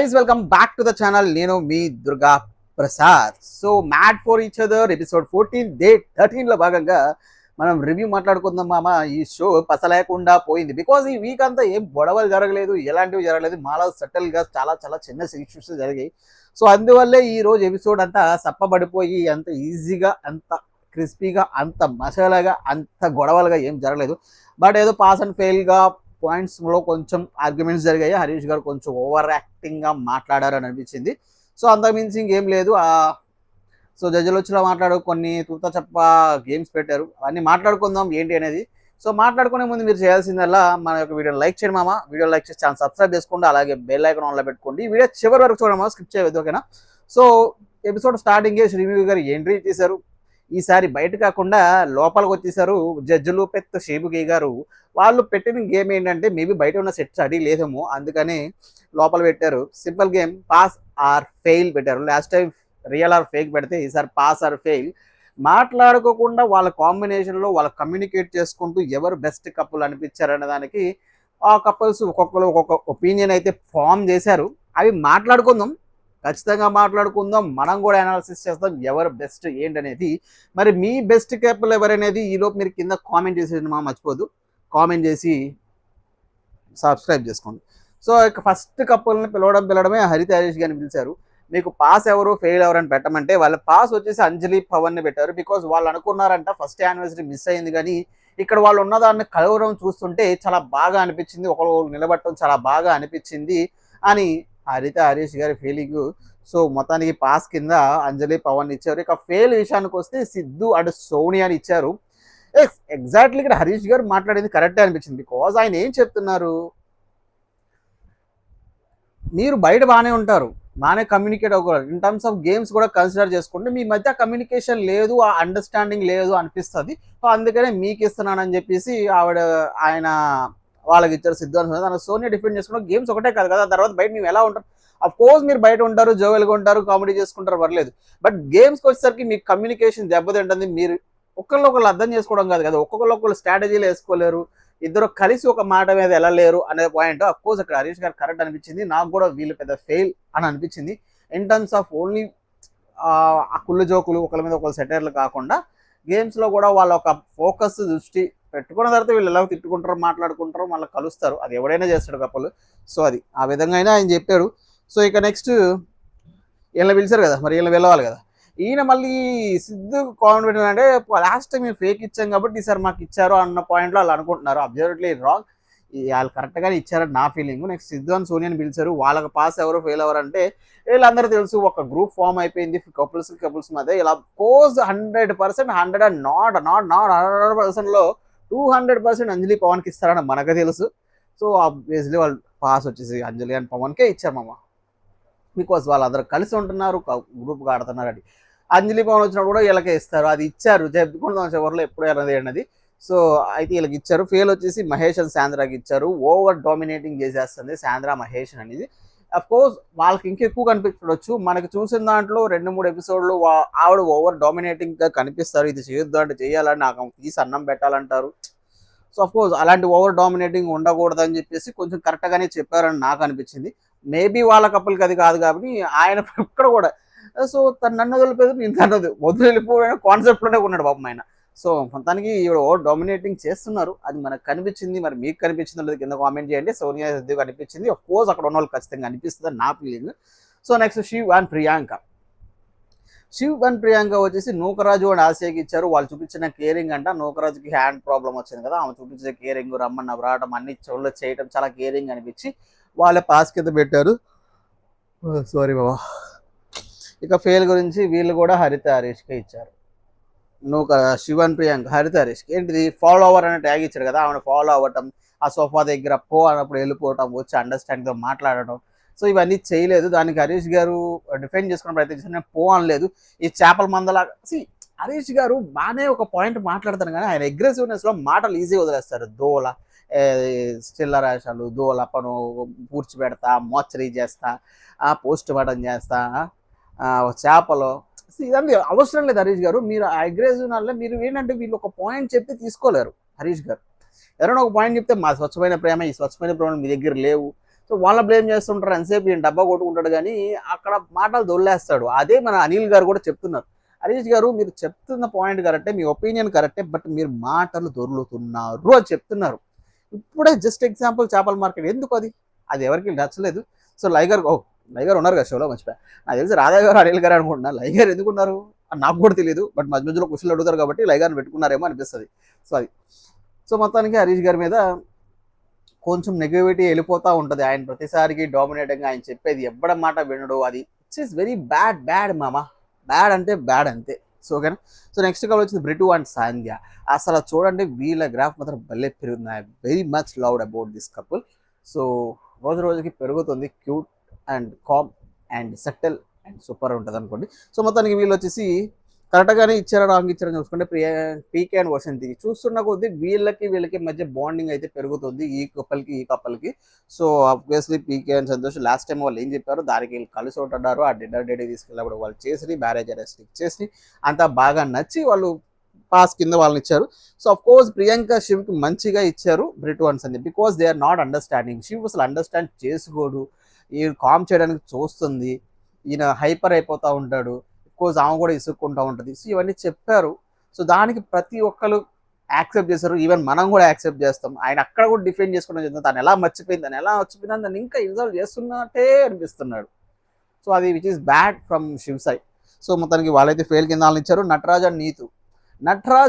guys, welcome back to the channel. నేను మీ Durga Prasad. So mad for each other episode 14 day 13 లో భాగంగా మనం రివ్యూ మాట్లాడుకుందాం మామ. ఈ షో పసలేకుండా పోయింది బికాజ్ ఈ వీక్ అంతా ఏం గొడవలు జరగలేదు, ఎలాంటివి జరగలేదు. మాలో సటిల్ గా చాలా చాలా చిన్న ఇష్యూస్ జరిగాయి. సో అందువల్లే ఈ రోజు ఎపిసోడ్ అంతా సప్పబడిపోయి అంత ఈజీగా, అంత క్రిస్పీగా, అంత మసాలాగా, అంత గొడవలుగా ఏం జరగలేదు. బట్ ఏదో పాస్ అండ్ ఫెయిల్గా పాయింట్స్లో కొంచెం ఆర్గ్యుమెంట్స్ జరిగాయి. హరీష్ గారు కొంచెం ఓవర్ యాక్టింగ్గా మాట్లాడారు అని అనిపించింది. సో అంతకుమించి ఇంకేం లేదు. సో జడ్జిలు వచ్చిన మాట్లాడు కొన్ని తూత చెప్ప గేమ్స్ పెట్టారు, అవన్నీ మాట్లాడుకుందాం ఏంటి అనేది. సో మాట్లాడుకునే ముందు మీరు చేయాల్సిందల్లా మన యొక్క వీడియో లైక్ చేయండి మామ. వీడియో లైక్ చేసి ఛానల్ సబ్స్క్రైబ్ చేసుకోండి, అలాగే బెల్ ఐకాన్ ఆన్లో పెట్టుకోండి. ఈ వీడియో చివరి వరకు చూడమా, స్కిప్ చేయవద్దు, ఓకేనా? సో ఎపిసోడ్ స్టార్టింగే శ్రీముఖి గారు ఎంట్రీ చేశారు. ఈసారి బయట కాకుండా లోపలికి వచ్చేసారు జడ్జిలు. పెద్ద షేబుకి గారు వాళ్ళు పెట్టిన గేమ్ ఏంటంటే మేబీ బయట ఉన్న సెట్స్ అడిగి లేదేమో, అందుకని లోపల పెట్టారు. Simple game, pass or fail పెట్టారు. Last time real or fake పెడితే ఈసారి పాస్ ఆర్ ఫెయిల్. మాట్లాడుకోకుండా వాళ్ళ కాంబినేషన్లో వాళ్ళు కమ్యూనికేట్ చేసుకుంటూ ఎవరు బెస్ట్ కపుల్ అనిపించారనే దానికి ఆ కపుల్స్ ఒక్కొక్కరు ఒక్కొక్క ఒపీనియన్ అయితే ఫామ్ చేశారు. అవి మాట్లాడుకుందాం, ఖచ్చితంగా మాట్లాడుకుందాం. మనం కూడా అనాలిసిస్ చేస్తాం ఎవరు బెస్ట్ ఏంటనేది. మరి మీ బెస్ట్ కపుల్ ఎవరనేది ఈలోపు మీరు కింద కామెంట్ చేసేది మా మర్చిపోద్దు. కామెంట్ చేసి సబ్స్క్రైబ్ చేసుకోండి. సో ఇక ఫస్ట్ కపుల్ని పిలవడమే హరిత హరీష్ గారిని పిలిచారు. మీకు పాస్ ఎవరు ఫెయిల్ ఎవరు అని పెట్టమంటే వాళ్ళ పాస్ వచ్చేసి అంజలి పవన్ని పెట్టారు. బికాజ్ వాళ్ళు అనుకున్నారంట ఫస్ట్ యానివర్సరీ మిస్ అయింది, కానీ ఇక్కడ వాళ్ళు ఉన్నదాన్ని కలవడం చూస్తుంటే చాలా బాగా అనిపించింది, ఒకరు నిలబట్టడం చాలా బాగా అనిపించింది అని హరిత హరీష్ గారి ఫీలింగ్. సో మొత్తానికి పాస్ కింద అంజలి పవన్ ఇచ్చారు. ఇక ఫెయిల్ విషయానికి వస్తే సిద్ధు అండ్ సోనియాని ఇచ్చారు. ఎగ్జాక్ట్లీ ఇక్కడ హరీష్ గారు మాట్లాడేది కరెక్టే అనిపించింది. బికాజ్ ఆయన ఏం చెప్తున్నారు, మీరు బయట బాగానే ఉంటారు, బాగానే కమ్యూనికేట్ అవ్వకూడదు, ఇన్ టర్మ్స్ ఆఫ్ గేమ్స్ కూడా కన్సిడర్ చేసుకుంటే మీ మధ్య కమ్యూనికేషన్ లేదు, ఆ అండర్స్టాండింగ్ లేదు అనిపిస్తుంది. సో అందుకనే మీకు ఇస్తున్నానని చెప్పేసి ఆయన వాళ్ళకి ఇచ్చారు. సిద్ధు అని సోనియా డిఫెండ్ చేసుకుంటారు. గేమ్స్ ఒకటే కాదు కదా, తర్వాత బయట మేము ఎలా ఉంటాం. అఫ్ కోర్స్ మీరు బయట ఉంటారు, జోవెల్గా ఉంటారు, కామెడీ చేసుకుంటారు, పర్లేదు. బట్ గేమ్స్కి వచ్చేసరికి మీకు కమ్యూనికేషన్ దెబ్బతింటుంది. మీరు ఒకళ్ళు అర్థం చేసుకోవడం కాదు కదా, ఒక్కొక్కరు స్ట్రాటజీలు వేసుకోలేరు, ఇద్దరు కలిసి ఒక మాట మీద వెళ్ళలేరు అనే పాయింట్. అఫ్ కోర్స్ అక్కడ హరీష్ గారు కరెక్ట్ అనిపించింది. నాకు కూడా వీళ్ళు పెద్ద ఫెయిల్ అని అనిపించింది. ఇన్ టర్మ్స్ ఆఫ్ ఓన్లీ ఆ కుళ్ళు జోకులు, ఒకరి మీద ఒకరు సెటైర్లు కాకుండా గేమ్స్లో కూడా వాళ్ళ ఒక ఫోకస్ దృష్టి పెట్టుకున్న తర్వాత వీళ్ళు ఎలా తిట్టుకుంటారో మాట్లాడుకుంటారో మళ్ళీ కలుస్తారు. అది ఎవడైనా చేస్తాడు కప్పులు. సో అది ఆ విధంగా అయినా ఆయన చెప్పాడు. సో ఇక నెక్స్ట్ వీళ్ళని పిలిచారు కదా, మరి వీళ్ళని వెళ్ళవాలి కదా. ఈయన మళ్ళీ సిద్ధు కాన్ఫిడెంట్ అంటే లాస్ట్ టైం మేము ఫేక్ ఇచ్చాం కాబట్టి ఈసారి మాకు ఇచ్చారు అన్న పాయింట్లో వాళ్ళు అనుకుంటున్నారు. అబ్జర్వేట్లీ రాంగ్. వాళ్ళు కరెక్ట్గానే ఇచ్చారని నా ఫీలింగ్. నెక్స్ట్ సిద్ధు అని సోనియాని పిలిచారు. వాళ్ళకి పాస్ ఎవరు ఫెయిల్ ఎవరు అంటే వీళ్ళందరూ తెలుసు, ఒక గ్రూప్ ఫామ్ అయిపోయింది కపుల్స్ మధ్య. ఇలా కోర్స్ 100%, 100%లో 200% అంజలి పవన్కి ఇస్తారని మనకు తెలుసు. సో ఆబ్వియస్లీ వాళ్ళు పాస్ వచ్చేసి అంజలి అండ్ పవన్కే ఇచ్చారు మామ. బికాస్ వాళ్ళందరూ కలిసి ఉంటున్నారు, గ్రూప్గా ఆడుతున్నారు అని. అంజలి పవన్ వచ్చినప్పుడు కూడా వీళ్ళకే ఇస్తారు, అది ఇచ్చారు. చెప్పుకుంటాం చివరిలో ఎప్పుడు అన్నది. సో అయితే వీళ్ళకి ఇచ్చారు. ఫెయిల్ వచ్చేసి మహేష్ అండ్ శాంద్రాకి ఇచ్చారు. ఓవర్ డామినేటింగ్ చేసేస్తుంది శాంద్రా మహేష్ అనేది. అఫ్ కోర్స్ వాళ్ళకి ఇంకెక్కువ కనిపించవచ్చు. మనకి చూసిన దాంట్లో 2-3 ఎపిసోడ్లు ఆవిడ ఓవర్ డామినేటింగ్గా కనిపిస్తారు. ఇది చేయొద్దు అంటే చేయాలని, నాకు తీసి అన్నం పెట్టాలంటారు. సో అఫ్ కోర్స్ అలాంటి ఓవర్ డామినేటింగ్ ఉండకూడదని చెప్పేసి కొంచెం కరెక్ట్గానే చెప్పారని నాకు అనిపించింది. మేబీ వాళ్ళ కప్పులకి అది కాదు కాబట్టి ఆయన ఇక్కడ కూడా సో తను నన్ను వదిలిపోయేది, నేను తను వదిలి వెళ్ళిపోయిన కాన్సెప్ట్లోనే ఉన్నాడు పాపం ఆయన. సో మొత్తానికి ఈవిడ ఓవర్ డామినేటింగ్ చేస్తున్నారు, అది మనకు కనిపించింది. మరి మీకు కనిపించింది అనేది కింద కామెంట్ చేయండి. సోనియా సిద్ధు కనిపించింది, ఆఫ్ కోర్స్ అక్కడ ఉన్న వాళ్ళు ఖచ్చితంగా అనిపిస్తుంది నా feeling. So next Shiv and Priyanka వచ్చేసి నూకరాజు అండ్ ఆసియాకి ఇచ్చారు. వాళ్ళు చూపించిన కేరింగ్ అంట. నూకరాజుకి హ్యాండ్ ప్రాబ్లం వచ్చింది కదా, ఆమె చూపించిన కేరింగ్, రమ్మన్న రావడం, అన్ని చోళ్ళ చేయడం చాలా కేరింగ్ అనిపించి వాళ్ళే పాస్ కింద పెట్టారు. సారీ బాబా. ఇక ఫెయిల్ గురించి వీళ్ళు కూడా హరిత హరీష్కే ఇచ్చారు. శివ్ అండ్ ప్రియాంక హరిత హరీష్కి ఏంటిది ఫాలో ఓవర్ అనే ట్యాగ్ ఇచ్చారు కదా, ఆమెను ఫాలో అవ్వటం, ఆ సోఫా దగ్గర పో అన్నప్పుడు వెళ్ళిపోవటం, వచ్చి అండర్స్టాండింగ్తో మాట్లాడటం. సో ఇవన్నీ చేయలేదు. దానికి హరీష్ గారు డిఫెండ్ చేసుకునే ప్రయత్నం చేశారు. నేను పో అనలేదు. ఈ చేపల మందలా హరీష్ గారు బాగానే ఒక పాయింట్ మాట్లాడతారు, కానీ ఆయన అగ్రెసివ్నెస్లో మాటలు ఈజీ వదిలేస్తారు. దోల చిల్లరాశాలు, దోల పను పూడ్చిపెడతా, మోచరీ చేస్తా, పోస్ట్ మార్టం చేస్తా, చేపలు, ఇదంతా అవసరం లేదు హరీష్ గారు. మీరు అగ్రెసివ్ నాల్లో మీరు ఏంటంటే వీళ్ళు ఒక పాయింట్ చెప్తే తీసుకోలేరు హరీష్ గారు. ఎవరైనా ఒక పాయింట్ చెప్తే మా స్వచ్ఛమైన ప్రేమ, ఈ స్వచ్ఛమైన ప్రేమ మీ దగ్గర లేవు, సో వాళ్ళ బ్లేమ్ చేస్తుంటారు, ఎంతసేపు ఈయన డబ్బా కొట్టుకుంటాడు కానీ అక్కడ మాటలు దొల్లేస్తాడు. అదే మన అనిల్ గారు కూడా చెప్తున్నారు, హరీష్ గారు మీరు చెప్తున్న పాయింట్ కరెక్టే, మీ ఒపీనియన్ కరెక్టే, బట్ మీరు మాటలు దొర్లుతున్నారు అని చెప్తున్నారు. ఇప్పుడే జస్ట్ ఎగ్జాంపుల్ చేపల మార్కెట్, ఎందుకు అది అది ఎవరికి నచ్చలేదు. సో లైగర్ లైగర్ ఉన్నారు కదా షోలో, మర్చిపోయా. నాకు తెలిసి రాధా గారు అనిల్ గారు అనుకుంటున్నా. లైగర్ ఎందుకు ఉన్నారు అని నాకు కూడా తెలియదు, బట్ మధ్య మధ్యలో క్వశ్చన్లు అడుగుతారు కాబట్టి లైగర్ని పెట్టుకున్నారేమో అనిపిస్తుంది. సో అది సో మొత్తానికి హరీష్ గారి మీద కొంచెం నెగిటివిటీ వెళ్ళిపోతూ ఉంటుంది. ఆయన ప్రతిసారికి డామినేటింగ్గా ఆయన చెప్పేది ఎవ్వడం మాట వినడు. అది ఇట్స్ ఈస్ వెరీ బ్యాడ్ మామ, బ్యాడ్ అంటే బ్యాడ్ అంతే. సో ఓకేనా. సో నెక్స్ట్ కాల్ వచ్చింది బ్రిటు అండ్ సాంధ్య. అసలు చూడండి వీళ్ళ గ్రాఫ్ మాత్రం భలే పెరుగుతుంది. I very much loved about this couple. So రోజు రోజుకి పెరుగుతుంది, cute and calm and settle and super ఉంటుంది అనుకోండి. సో మొత్తానికి వీళ్ళు వచ్చేసి కరెక్ట్గానే ఇచ్చారా రాంగ్ ఇచ్చారని చూసుకుంటే పీకే అండ్ వసంతి చూస్తున్న కొద్దీ వీళ్ళకి మధ్య బాండింగ్ అయితే పెరుగుతుంది, ఈ కప్పల్కి. So obviously PK and Santosh last time వాళ్ళు ఏం చెప్పారు దానికి వీళ్ళు కలిసి ఉంటున్నారు. ఆ డిన్నర్ డేట్ తీసుకెళ్ళినప్పుడు వాళ్ళు చేసి మ్యారేజ్ అరెస్ట్ ఇచ్చేసి అంతా బాగా నచ్చి వాళ్ళు పాస్ కింద వాళ్ళని ఇచ్చారు. సో అఫ్ కోర్స్ ప్రియాంక శివ్కి మంచిగా ఇచ్చారు బ్రిటు వన్స్ అని, because they are not understanding. Shiv అసలు అండర్స్టాండ్ చేసుకోడు, ఈయన కామ్ చేయడానికి చూస్తుంది, ఈయన హైపర్ అయిపోతూ ఉంటాడు, కోర్స్ ఆమె కూడా ఇసుక్కుంటూ ఉంటుంది. సో ఇవన్నీ చెప్పారు. సో దానికి ప్రతి ఒక్కరు యాక్సెప్ట్ చేశారు, ఈవెన్ మనం కూడా యాక్సెప్ట్ చేస్తాం. ఆయన అక్కడ కూడా డిఫెండ్ చేసుకోవడం చెప్తాను, తను ఎలా మర్చిపోయింది దాన్ని ఇంకా ఇన్సాల్వ్ చేస్తున్నట్టే అనిపిస్తున్నాడు. సో అది which is bad from Shiv side. So మొత్తానికి వాళ్ళైతే ఫెయిల్ కింద వాళ్ళని ఇచ్చారు. నటరాజ్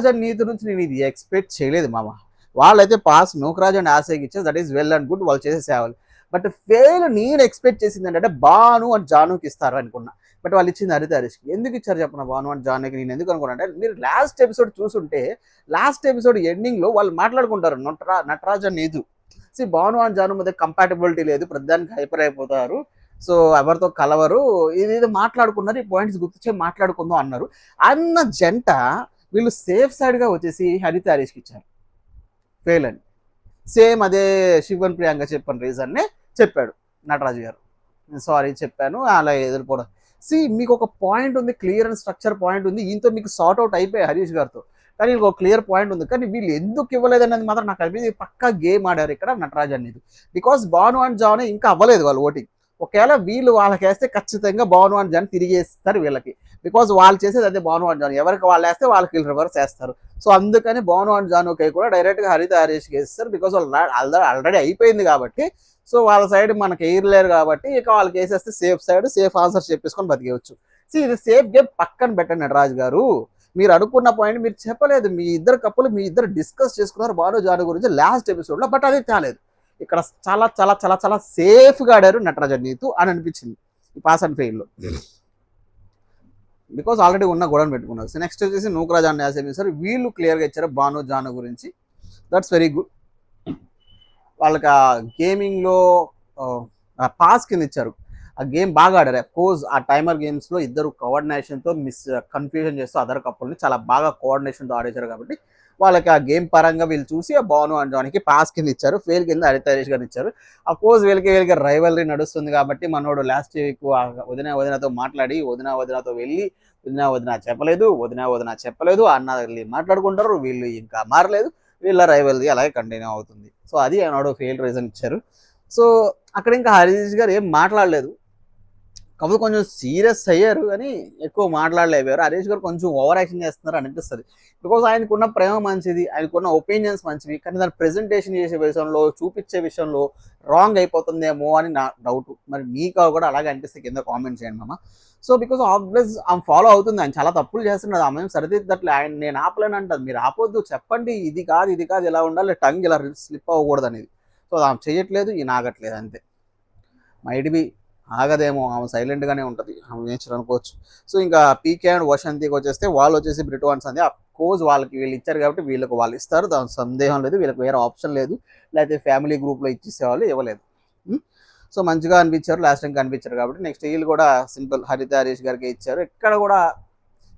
అండ్ నీతు నుంచి నేను ఇది ఎక్స్పెక్ట్ చేయలేదు మామ. వాళ్ళైతే పాస్ నూకరాజ్ అండ్ ఆశకి ఇచ్చారు, that is well and good, వాళ్ళు చేసే సేవలు. బట్ ఫెయిల్ నేను ఎక్స్పెక్ట్ చేసింది ఏంటంటే భాను అండ్ జానుకి ఇస్తారు అనుకున్నా, బట్ వాళ్ళు ఇచ్చింది హరితేష్కి. ఎందుకు ఇచ్చారు చెప్పిన భాను అండ్ జానుకి? నేను ఎందుకు అనుకున్నా అంటే, మీరు లాస్ట్ ఎపిసోడ్ చూసుంటే లాస్ట్ ఎపిసోడ్ ఎండింగ్లో వాళ్ళు మాట్లాడుకుంటారు నటరాజ్ అండ్ నీతు. భాను అండ్ జాను మధ్య కంపాటబిలిటీ లేదు, ప్రతిదానికి హైపర్ అయిపోతారు, సో ఎవరితో కలవరు, ఇది మాట్లాడుకున్నారు, ఈ పాయింట్స్ గుర్తొచ్చే మాట్లాడుకుందాం అన్నారు అన్న జంట వీళ్ళు సేఫ్ సైడ్గా వచ్చేసి హరితేష్కి ఇచ్చారు ఫెయిల్ అని. సేమ్ అదే శివన్ ప్రియాంక చెప్పిన రీజన్నే చెప్పాడు నటరాజు గారు, సారీ చెప్పాను అలా ఎదుర్కోవడం. మీకు ఒక పాయింట్ ఉంది, క్లియర్ అండ్ స్ట్రక్చర్ పాయింట్ ఉంది, ఈయనతో మీకు సార్ట్ అవుట్ అయిపోయాయి హరీష్ గారితో, కానీ ఒక క్లియర్ పాయింట్ ఉంది, కానీ వీళ్ళు ఎందుకు ఇవ్వలేదన్నది మాత్రం నాకు అనిపించింది. పక్కా గేమ్ ఆడారు ఇక్కడ నటరాజ్ అనేది, బికాస్ భాను అండ్ జాను ఇంకా అవ్వలేదు వాళ్ళు ఓటింగ్. ఒకవేళ వీళ్ళు వాళ్ళకి వేస్తే ఖచ్చితంగా భాను అండ్ జాన్ తిరిగి వేస్తారు వీళ్ళకి, బికాజ్ వాళ్ళు చేసేది అదే భాను అండ్ జాన్, ఎవరికి వాళ్ళు వేస్తే వాళ్ళకి వీళ్ళు రివర్స్ వేస్తారు. సో అందుకని భాను అండ్ జానుకి కూడా డైరెక్ట్గా హరితేష్కి వేస్తారు, బికాజ్ వాళ్ళు ఆల్రెడీ అయిపోయింది కాబట్టి. సో వాళ్ళ సైడ్ మనకి ఎయిర్లేరు కాబట్టి ఇక వాళ్ళకి వేసేస్తే సేఫ్ సైడ్, సేఫ్ ఆన్సర్స్ చెప్పేసుకొని బతికేయచ్చు. ఇది సేఫ్ గేమ్ పక్కన పెట్టండి నటరాజ్ గారు, మీరు అడుక్కున్న పాయింట్ మీరు చెప్పలేదు. మీ ఇద్దరు కప్పులు మీ ఇద్దరు డిస్కస్ చేసుకున్నారు భాను జాను గురించి లాస్ట్ ఎపిసోడ్లో, బట్ అది చాలేదు. ఇక్కడ చాలా చాలా చాలా చాలా సేఫ్గా ఆడారు నటరాజ్ నీతు అని అనిపించింది ఈ పాస్ అండ్ ఫెయిల్లో, బికాజ్ ఆల్రెడీ ఉన్న గొడవను పెట్టుకున్నారు. సో నెక్స్ట్ వచ్చేసి నూకరాజ్ అండ్ యాసేమి సార్, వీళ్ళు క్లియర్గా ఇచ్చారు భాను జాను గురించి, దట్స్ వెరీ గుడ్. వాళ్ళకి ఆ గేమింగ్లో పాస్ కింద ఇచ్చారు, ఆ గేమ్ బాగా ఆడారు. కోర్స్ ఆ టైమర్ గేమ్స్లో ఇద్దరు కోఆర్డినేషన్తో కన్ఫ్యూజన్ చేస్తూ అదర్ కప్పుల్ని చాలా బాగా కోఆర్డినేషన్తో ఆడేశారు కాబట్టి వాళ్ళకి ఆ గేమ్ పరంగా వీళ్ళు చూసి ఆ భాను అండ్ జానికి పాస్ కింద ఇచ్చారు, ఫెయిల్ కింద హరితేష్ గారు ఇచ్చారు. ఆ కోర్స్ వీళ్ళకి రైవలరీ నడుస్తుంది కాబట్టి మనోడు లాస్ట్ వీక్ వదినతో మాట్లాడి వదినతో వెళ్ళి వదిన చెప్పలేదు అన్న మాట్లాడుకుంటారు, వీళ్ళు ఇంకా మారలేదు, వీళ్ళ రైవలరీ అలాగే కంటిన్యూ అవుతుంది. సో అది ఆనాడు ఫెయిల్ రీజన్ ఇచ్చారు. సో అక్కడ ఇంకా హరీష్ గారు ఏం మాట్లాడలేదు, కాకపోతే కొంచెం సీరియస్ అయ్యారు కానీ ఎక్కువ మాట్లాడలేకపోయారు. హరీష్ గారు కొంచెం ఓవర్ యాక్షన్ చేస్తున్నారు అనిపిస్తుంది, బికాజ్ ఆయనకున్న ప్రేమ మంచిది, ఆయనకున్న ఒపీనియన్స్ మంచివి, కానీ దాన్ని ప్రెజెంటేషన్ చేసే విషయంలో చూపించే విషయంలో రాంగ్ అయిపోతుందేమో అని నా డౌట్. మరి మీకు కూడా అలాగే అనిపిస్తే కింద కామెంట్ చేయండి మామ. సో బికాజ్ ఆబ్వియస్ ఆమె ఫాలో అవుతుంది, ఆయన చాలా తప్పులు చేస్తున్నది, ఆమె సరిదిద్దట్లే, ఆయన నేను ఆపలేను అంటారు, మీరు ఆపొద్దు చెప్పండి ఇది కాదు ఇలా ఉండాలి, టంగ్ ఇలా స్లిప్ అవ్వకూడదు అనేది. సో ఆమె చేయట్లేదు, ఈయన ఆగట్లేదు అంతే. మైట్ బి ఆగదేమో, ఆమె సైలెంట్గానే ఉంటుంది, ఆమె నేచర్ అనుకోవచ్చు. సో ఇంకా పీకే అండ్ వసంతికి వచ్చేస్తే వాళ్ళు వచ్చేసి బ్రిటు అండ్ సంధ్య, కోర్స్ వాళ్ళకి వీళ్ళు ఇచ్చారు కాబట్టి వీళ్ళకి వాళ్ళు ఇస్తారు, దాని సందేహం లేదు, వీళ్ళకి వేరే ఆప్షన్ లేదు, లేకపోతే ఫ్యామిలీ గ్రూప్లో ఇచ్చేసేవాళ్ళు ఇవ్వలేదు. సో మంచిగా అనిపించారు, లాస్ట్ టైం కనిపించారు కాబట్టి నెక్స్ట్ వీళ్ళు కూడా సింపుల్ హరీష్ గారికి ఇచ్చారు. ఇక్కడ కూడా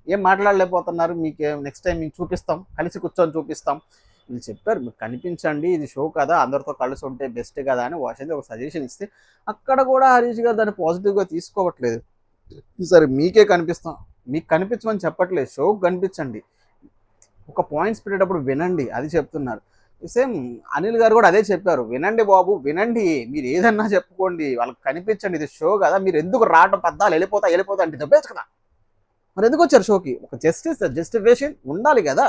ఏం మాట్లాడలేకపోతున్నారు, మీకు నెక్స్ట్ టైం మీకు చూపిస్తాం, కలిసి కూర్చొని చూపిస్తాం, వీళ్ళు చెప్పారు మీరు కనిపించండి, ఇది షో కదా, అందరితో కలిసి ఉంటే బెస్ట్ కదా అని వసంతి ఒక సజెషన్ ఇస్తే అక్కడ కూడా హరీష్ గారు దాన్ని పాజిటివ్గా తీసుకోవట్లేదు. సరే మీకే కనిపిస్తాం, మీకు కనిపించమని చెప్పట్లేదు, షోకి కనిపించండి, ఒక పాయింట్స్ పెట్టేటప్పుడు వినండి అది చెప్తున్నారు. సేమ్ అనిల్ గారు కూడా అదే చెప్పారు, వినండి బాబు వినండి, మీరు ఏదన్నా చెప్పుకోండి, వాళ్ళకి కనిపించండి, ఇది షో కదా, మీరు ఎందుకు రావడం పద్దాలు వెళ్ళిపోతా అంటే దెబ్బేచ్చు కదా, మరి ఎందుకు వచ్చారు షోకి? ఒక జస్టిఫికేషన్ ఉండాలి కదా,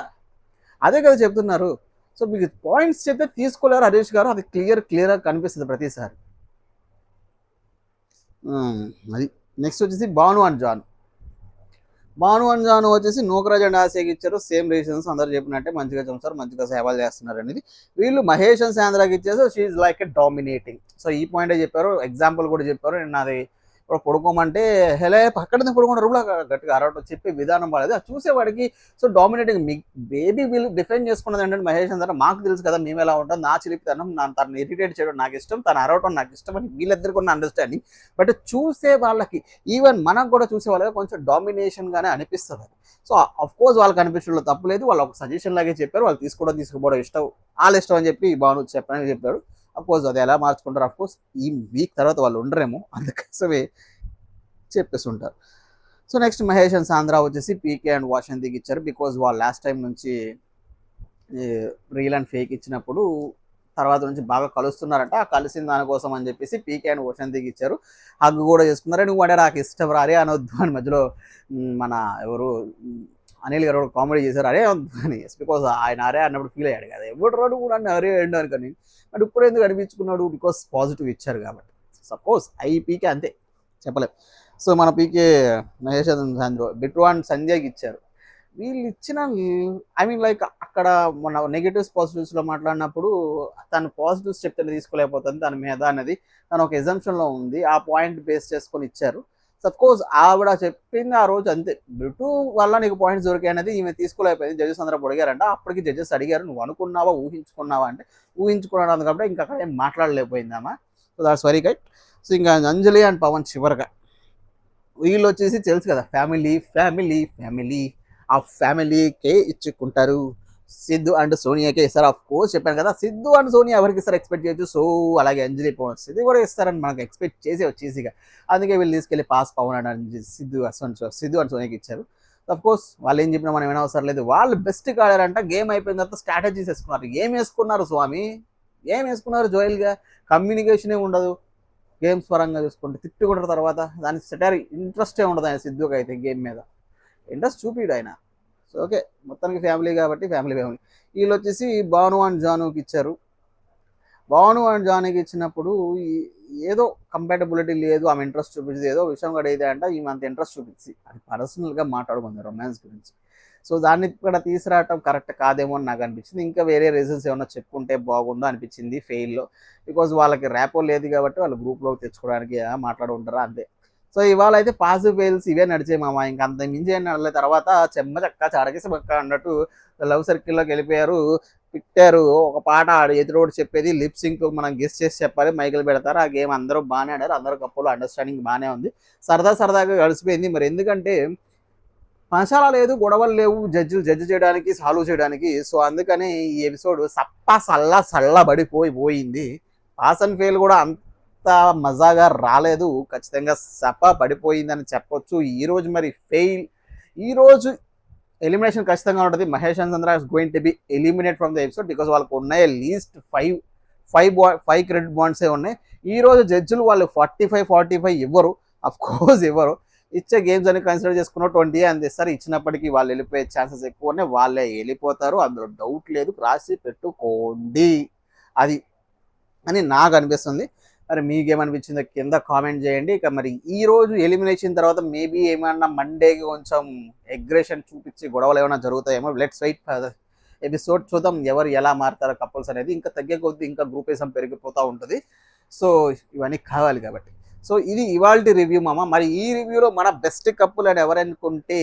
అదే కదా చెప్తున్నారు. సో మీకు పాయింట్స్ చెప్తే తీసుకోలేరు హరీష్ గారు, అది క్లియర్గా కనిపిస్తుంది ప్రతిసారి. అది నెక్స్ట్ వచ్చేసి భాను అండ్ జాను వచ్చేసి నూకరాజ్ అండ్ ఆశకి ఇచ్చారు. సేమ్ రీజన్స్ అందరు చెప్పినట్టే, మంచిగా చూస్తారు, మంచిగా సేవలు చేస్తున్నారు అనేది. వీళ్ళు మహేష్ అండ్ సాంద్రాకి ఇచ్చేసి she like a dominating. So ఈ పాయింటే చెప్పారు, ఎగ్జాంపుల్ కూడా చెప్పారు. నేను అది ఇప్పుడు పడుకోమంటే హెలే పక్కన పడుకున్న రూమ్లో గట్టిగా అరవటం చెప్పే విధానం బాగాలేదు, అది చూసేవాడికి. సో డామినేటింగ్ మీ బేబీ వీళ్ళు డిఫెండ్ చేసుకున్నది ఏంటంటే మహేష్ అంతా మాకు తెలుసు కదా మేము ఎలా ఉంటాం, నా చిలిపితనం తను ఇరిటేట్ చేయడం నాకు ఇష్టం, తను అరవటం నాకు ఇష్టం అని వీళ్ళిద్దరికి ఉన్న అండర్స్టాండింగ్. బట్ చూసే వాళ్ళకి, ఈవెన్ మనకు కూడా చూసే వాళ్ళకి కొంచెం డామినేషన్గానే అనిపిస్తుంది. సో అఫ్ కోర్స్ వాళ్ళకి అనిపించడంలో తప్పలేదు, వాళ్ళు ఒక సజెషన్ లాగే చెప్పారు, వాళ్ళు తీసుకోవడం ఇష్టం, వాళ్ళ ఇష్టం అని చెప్పి భాను చెప్పాడు. అఫ్కోర్స్ అది ఎలా మార్చుకుంటారు, అఫ్కోర్స్ ఈ వీక్ తర్వాత వాళ్ళు ఉండరేమో, అందుకోసమే చెప్పేసి ఉంటారు. సో నెక్స్ట్ మహేష్ అండ్ సాంద్రా వచ్చేసి పీకే అండ్ వాషంతికి ఇచ్చారు. బికాజ్ వాళ్ళు లాస్ట్ టైం నుంచి రియల్ అండ్ ఫేక్ ఇచ్చినప్పుడు తర్వాత నుంచి బాగా కలుస్తున్నారంట, ఆ కలిసిన దానికోసం అని చెప్పేసి పీకే అండ్ వాషంతికి ఇచ్చారు. హగ్ కూడా చేసుకున్నారు. నువ్వు అంటే నాకు ఇష్టం రారే అనొద్దు అని మధ్యలో మన ఎవరు అనిల్ గారు కామెడీ చేశారు, అరే అని. బికాజ్ ఆయన అరే అన్నప్పుడు ఫీల్ అయ్యాడు కదా, ఎవడు రాడు కూడా అరే అండి కానీ బట్ ఇప్పుడు ఎందుకు అనిపించుకున్నాడు, బికాస్ పాజిటివ్ ఇచ్చారు కాబట్టి. సపోజ్ పీకే అంతే చెప్పలేం. సో మన పీకే మహేష్ చంద్ర బిట్రు అండ్ సంజయ్కి ఇచ్చారు. వీళ్ళు ఇచ్చిన ఐ మీన్ లైక్ అక్కడ మన నెగిటివ్స్ పాజిటివ్స్లో మాట్లాడినప్పుడు తను పాజిటివ్స్ చెప్తే తీసుకోలేకపోతుంది దాని మీద అనేది తను ఒక ఎగ్జామ్షన్లో ఉంది, ఆ పాయింట్ బేస్ చేసుకొని ఇచ్చారు. సఫ్కోర్స్ ఆవిడ చెప్పింది ఆ రోజు అంతే, బిటు వల్ల నీకు పాయింట్స్ దొరికాయి అనేది ఈమె తీసుకోలేకపోయింది. జడ్జెస్ అందరూ అడిగారంట, అప్పటికి జడ్జెస్ అడిగారు నువ్వు అనుకున్నావా ఊహించుకున్నావా అంటే ఊహించుకున్నాను కాబట్టి ఇంకా అక్కడ ఏం మాట్లాడలేకపోయిందమ్మా. So that's very great. So ఇంకా అంజలి అండ్ పవన్ చివరిగా వీళ్ళు వచ్చేసి తెలుసు కదా, ఫ్యామిలీ ఆ ఫ్యామిలీకే ఇచ్చుకుంటారు. సిద్ధు అండ్ సోనియాకే ఇస్తారు. ఆఫ్ కోర్స్ చెప్పాను కదా, సిద్ధు అండ్ సోనియా ఎవరికి ఇస్తారు ఎక్స్పెక్ట్ చేయొచ్చు. సో అలాగే అంజలి పవన్ ఇది కూడా ఇస్తారని మనకు ఎక్స్పెక్ట్ చేసి వచ్చేసిగా, అందుకే వీళ్ళు తీసుకెళ్ళి pass Pawan and Siddhu and సోనియాకి ఇచ్చారు. అఫ్ కోర్స్ వాళ్ళు ఏం చెప్పినా మనం ఏమవసరం లేదు, వాళ్ళు బెస్ట్ ఆడారంట. గేమ్ అయిపోయిన తర్వాత స్ట్రాటజీస్ వేసుకున్నారు. ఏం వేసుకున్నారు స్వామి, ఏం వేసుకున్నారు జోయల్గా, కమ్యూనికేషనే ఉండదు. గేమ్స్ పరంగా చూసుకుంటే తిట్టుకుంటారు, తర్వాత దానికి సెటర్ ఇంట్రెస్టే ఉండదు ఆయన సిద్ధుకి అయితే, గేమ్ మీద ఇంట్రెస్ట్ చూపిడు ఆయన. సో ఓకే, మొత్తానికి ఫ్యామిలీ కాబట్టి ఫ్యామిలీ వీళ్ళు వచ్చేసి భాను అండ్ జానుకి ఇచ్చారు. భాను అండ్ జానుకి ఇచ్చినప్పుడు ఏదో కంపాటబిలిటీ లేదు, ఆమె ఇంట్రెస్ట్ చూపించింది, ఏదో విషయం కూడా అయితే అంట ఈమె అంత ఇంట్రెస్ట్ చూపించి అది పర్సనల్గా మాట్లాడుకుంది రొమాన్స్ గురించి. సో దాన్ని ఇక్కడ తీసుకురావటం కరెక్ట్ కాదేమో అని నాకు అనిపించింది. ఇంకా వేరే రీజన్స్ ఏమన్నా చెప్పుకుంటే బాగుందో అనిపించింది ఫెయిల్లో. బికాజ్ వాళ్ళకి ర్యాపో లేదు కాబట్టి వాళ్ళు గ్రూప్లోకి తెచ్చుకోవడానికి మాట్లాడుకుంటారా అంతే. సో ఇవాళ అయితే పాజిటివ్ ఫెయిల్స్ ఇవే నడిచాయి మామ, ఇంకా అంత మించి అని నడలే. తర్వాత చెమ్మ చక్క చాడకేసి పక్క అన్నట్టు లవ్ సర్కిల్లోకి వెళ్ళిపోయారు. పెట్టారు ఒక పాట, ఎదురోడు చెప్పేది లిప్ సింక్ మనం గెస్ చేసి చెప్పాలి, మైకులు పెడతారు. ఆ గేమ్ అందరూ బాగానే ఆడారు, అందరూ కప్పులు అండర్స్టాండింగ్ బాగానే ఉంది, సరదాగా గడిచిపోయింది. మరి ఎందుకంటే మసాలా లేదు, గొడవలు లేవు, జడ్జి చేయడానికి సాల్వ్ చేయడానికి. సో అందుకని ఈ ఎపిసోడ్ సల్లబడిపోయింది. పాస్ అండ్ ఫెయిల్ కూడా అంత మజాగా రాలేదు, ఖచ్చితంగా పడిపోయిందని చెప్పొచ్చు. ఈరోజు మరి ఫెయిల్, ఈరోజు ఎలిమినేషన్ ఖచ్చితంగా ఉంటుంది. Mahesh and Chandra is going to be eliminate from the episode. Because వాళ్ళకు ఉన్నాయి లీస్ట్ ఫైవ్ క్రెడిట్ బాండ్సే ఉన్నాయి. ఈరోజు జడ్జిలు వాళ్ళు 45 ఇవ్వరు, అఫ్ కోర్స్ ఇవ్వరు. ఇచ్చే గేమ్స్ అని కన్సిడర్ చేసుకున్న 20 అందిస్తారు. ఇచ్చినప్పటికీ వాళ్ళు వెళ్ళిపోయే ఛాన్సెస్ ఎక్కువ ఉన్నాయి, వాళ్ళే వెళ్ళిపోతారు, అందులో డౌట్ లేదు, రాసి పెట్టుకోండి అది అని నాకు అనిపిస్తుంది. మరి మీకేమనిపించిందో కింద కామెంట్ చేయండి. ఇక మరి ఈ రోజు ఎలిమినేషన్ తర్వాత మేబీ ఏమన్నా మండేకి కొంచెం అగ్రెషన్ చూపించి గొడవలు ఏమైనా జరుగుతాయేమో. లెట్స్ వెయిట్ ఫర్ ఎపిసోడ్, చూద్దాం ఎవరు ఎలా మారుతారో కపుల్స్ అనేది. ఇంకా తగ్గే కొద్దీ ఇంకా గ్రూపేసం పెరిగిపోతూ ఉంటుంది. సో ఇవన్నీ కావాలి కాబట్టి. సో ఇది ఇవాళ రివ్యూ మామ. మరి ఈ రివ్యూలో మన బెస్ట్ కపుల్ అని ఎవరనుకుంటే,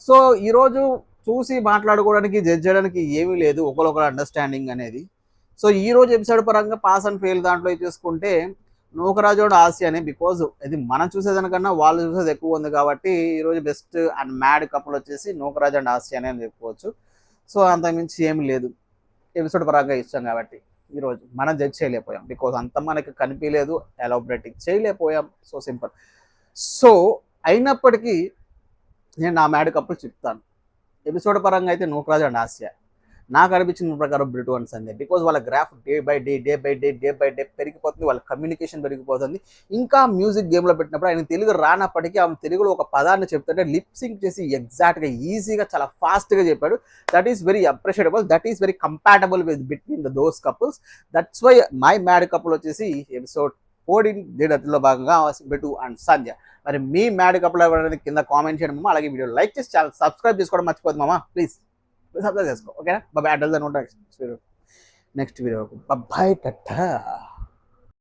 సో ఈరోజు చూసి మాట్లాడుకోవడానికి జడ్జ్ చేయడానికి ఏమీ లేదు, ఒకరొకరు అండర్స్టాండింగ్ అనేది. సో ఈ రోజు ఎపిసోడ్ పరంగా పాస్ అండ్ ఫెయిల్ దాంట్లో చూసుకుంటే నూకరాజు అండ్ ఆసియానే. బికాజ్ ఇది మనం చూసేదానికన్నా వాళ్ళు చూసేది ఎక్కువ ఉంది కాబట్టి ఈరోజు బెస్ట్ అండ్ మ్యాడ్ కపుల్ వచ్చేసి నూకరాజు అండ్ ఆసియానే అని చెప్పుకోవచ్చు. సో అంతకుమించి ఏమి లేదు, ఎపిసోడ్ పరంగా ఇష్టం కాబట్టి ఈరోజు మనం జడ్జ్ చేయలేకపోయాం. బికాజ్ అంత మనకి కనిపించలేదు, ఎలాబరేటింగ్ చేయలేకపోయాం. So simple. సో అయినప్పటికీ నేను నా మ్యాడ్ కపుల్ చెప్తాను. ఎపిసోడ్ పరంగా అయితే నూకరాజు అండ్ ఆసియా, నాకు అనిపించిన ప్రకారం బిట్టు అండ్ సంజయ్, బికాజ్ వాళ్ళ గ్రాఫ్ డే బై డే పెరిగిపోతుంది, వాళ్ళ కమ్యూనికేషన్ పెరిగిపోతుంది. ఇంకా మ్యూజిక్ గేమ్లో పెట్టినప్పుడు ఆయన తెలుగు రానప్పటికీ ఆమె తెలుగులో ఒక పదాన్ని చెప్తుంటే లిప్ సింక్ చేసి ఎగ్జాక్ట్గా ఈజీగా చాలా ఫాస్ట్గా చెప్పాడు. That is very appreciable, that is very compatible with between those couples. That's why my mad couple వచ్చేసి ఎపిసోడ్ 14 థర్టీన్లో భాగంగా బిట్టు అండ్ సంజయ్. మరి మీ మ్యాడ్ కపుల్ ఎవరైనా కింద కామెంట్ చేయడం మామ, అలాగే వీడియో లైక్ చేసి ఛానల్ సబ్స్క్రైబ్ చేసుకోవడం మర్చిపోద్దు మామ, ప్లీజ్ సబ్స్క్రైబ్ చేసుకో. ఓకేనా, బాయ్. అడ్డల్ నెక్స్ట్ వీడియో, బాయ్ టాటా.